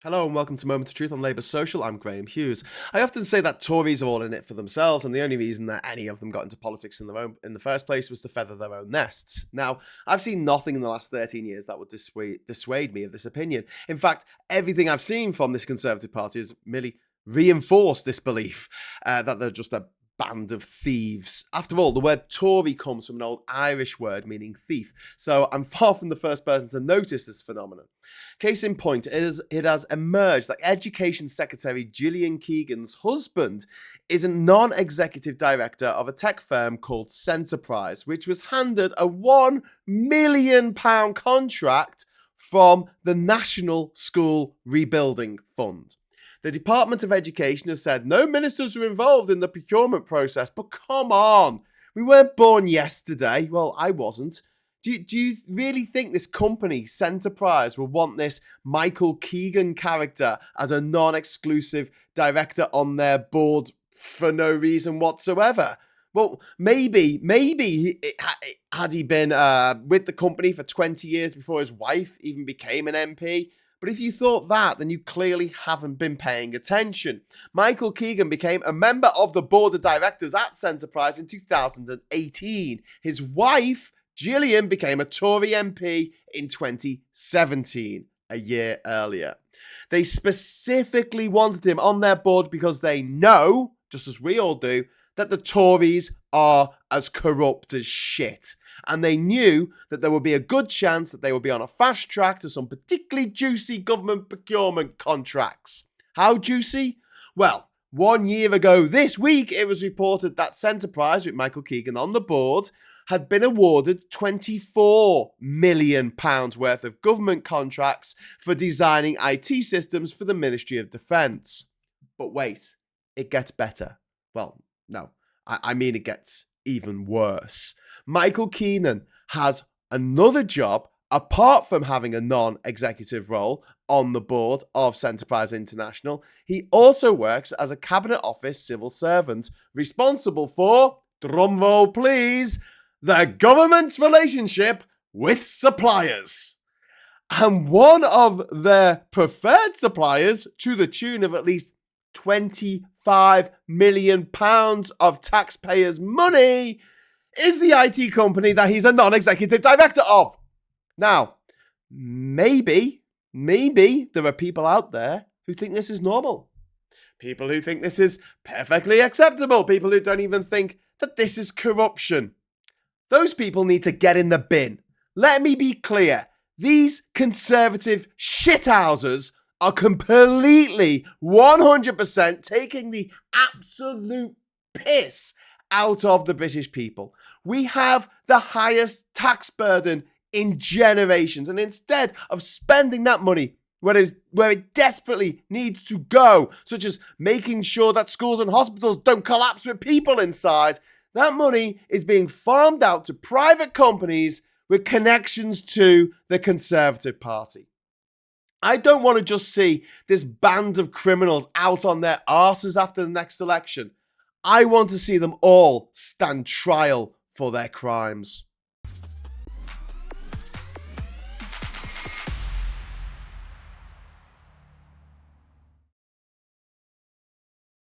Hello and welcome to Moment of Truth on Labour Social. I'm Graham Hughes. I often say that Tories are all in it for themselves, and the only reason that any of them got into politics in the first place was to feather their own nests. Now, I've seen nothing in the last 13 years that would dissuade me of this opinion. In fact, everything I've seen from this Conservative Party has merely reinforced this belief that they're just a band of thieves. After all, the word Tory comes from an old Irish word meaning thief, so I'm far from the first person to notice this phenomenon. Case in point, it has emerged that Education Secretary Gillian Keegan's husband is a non-executive director of a tech firm called Centerprise, which was handed a £1 million contract from the National School Rebuilding Fund. The Department of Education has said no ministers were involved in the procurement process, but come on, we weren't born yesterday. Well, I wasn't. Do you really think this company, Centerprise, will want this Michael Keegan character as a non-exclusive director on their board for no reason whatsoever? Well, maybe had he been with the company for 20 years before his wife even became an MP. But if you thought that, then you clearly haven't been paying attention. Michael Keegan became a member of the board of directors at Centerprise in 2018. His wife, Gillian, became a Tory MP in 2017, a year earlier. They specifically wanted him on their board because they know, just as we all do, that the Tories are as corrupt as shit. And they knew that there would be a good chance that they would be on a fast track to some particularly juicy government procurement contracts. How juicy? Well, 1 year ago this week, it was reported that Centerprise, with Michael Keegan on the board, had been awarded £24 million worth of government contracts for designing IT systems for the Ministry of Defence. But wait, it gets better. Well, no, I mean it gets even worse. Michael Keegan has another job apart from having a non-executive role on the board of Centerprise International. He also works as a Cabinet Office civil servant responsible for, drumroll please, the government's relationship with suppliers. And one of their preferred suppliers, to the tune of at least £25 million of taxpayers' money, is the IT company that he's a non-executive director of. Now, maybe there are people out there who think this is normal. People who think this is perfectly acceptable. People who don't even think that this is corruption. Those people need to get in the bin. Let me be clear. These conservative shithousers are completely 100% taking the absolute piss out of the British people. We have the highest tax burden in generations, and instead of spending that money where it desperately needs to go, such as making sure that schools and hospitals don't collapse with people inside, that money is being farmed out to private companies with connections to the Conservative Party. I don't want to just see this band of criminals out on their arses after the next election. I want to see them all stand trial for their crimes.